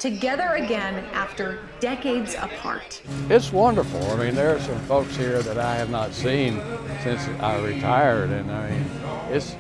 together again after decades apart. It's wonderful. I mean, there are some folks here that I have not seen since I retired, and I mean, it's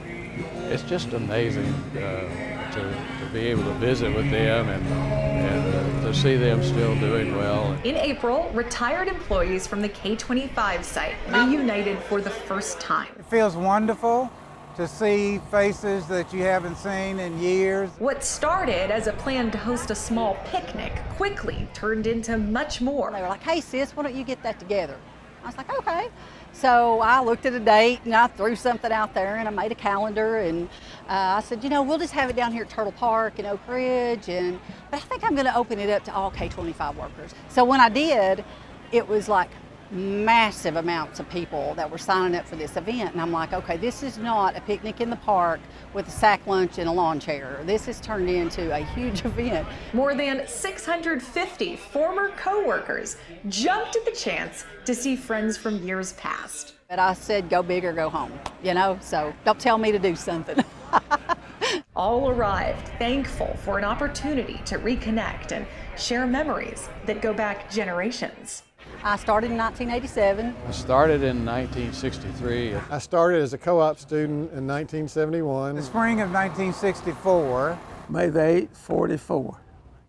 just amazing to be able to visit with them and to see them still doing well. In April, retired employees from the K-25 site reunited for the first time. It feels wonderful to see faces that you haven't seen in years. What started as a plan to host a small picnic quickly turned into much more. They were like, hey sis, why don't you get that together? I was like, okay. So I looked at a date and I threw something out there and I made a calendar and I said, you know, we'll just have it down here at Turtle Park in Oak Ridge, but I think I'm gonna open it up to all K-25 workers. So when I did, it was like massive amounts of people that were signing up for this event. And I'm like, okay, this is not a picnic in the park with a sack lunch and a lawn chair. This has turned into a huge event. More than 650 former co-workers jumped at the chance to see friends from years past. But I said, go big or go home, you know, so don't tell me to do something. All arrived thankful for an opportunity to reconnect and share memories that go back generations. I started in 1987. I started in 1963. I started as a co-op student in 1971. The spring of 1964. May the 8th, 44.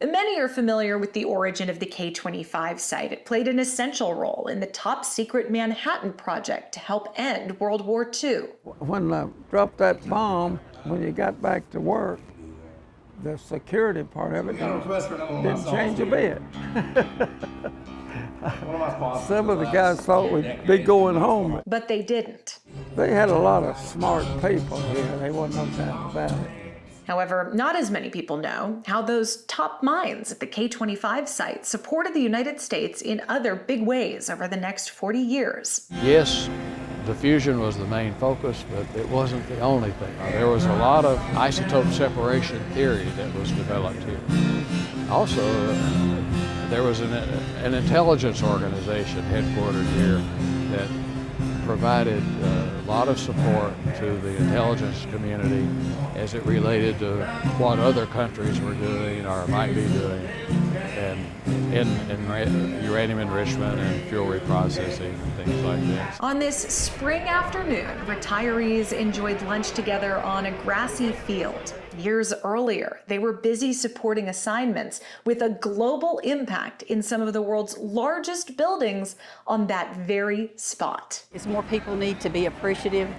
Many are familiar with the origin of the K-25 site. It played an essential role in the top-secret Manhattan Project to help end World War II. When I dropped that bomb, when you got back to work, the security part of it didn't change a bit. Some of the guys thought we'd be going home. But they didn't. They had a lot of smart people here. They wasn't no doubt about it. However, not as many people know how those top minds at the K-25 site supported the United States in other big ways over the next 40 years. Yes, diffusion was the main focus, but it wasn't the only thing. There was a lot of isotope separation theory that was developed here. Also, there was an intelligence organization headquartered here that provided a lot of support to the intelligence community as it related to what other countries were doing or might be doing in uranium enrichment and fuel reprocessing and things like this. On this spring afternoon, retirees enjoyed lunch together on a grassy field. Years earlier, they were busy supporting assignments with a global impact in some of the world's largest buildings on that very spot. It's more people need to be appreciative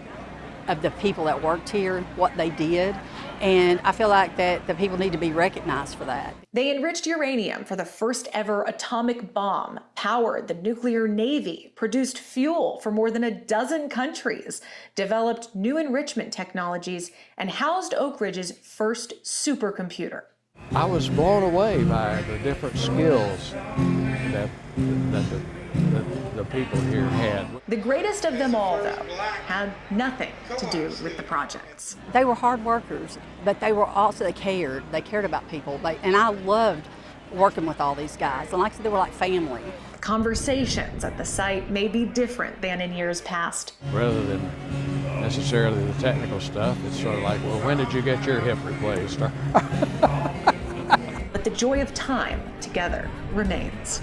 of the people that worked here, what they did, and I feel like that the people need to be recognized for that. They enriched uranium for the first ever atomic bomb, powered the nuclear navy, produced fuel for more than a dozen countries, developed new enrichment technologies, and housed Oak Ridge's first supercomputer. I was blown away by the different skills that the people here had. The greatest of them all, though, had nothing to do with the projects. They were hard workers, but they cared. They cared about people, and I loved working with all these guys. And like I said, they were like family. Conversations at the site may be different than in years past. Rather than necessarily the technical stuff, it's sort of like, well, when did you get your hip replaced? But the joy of time together remains.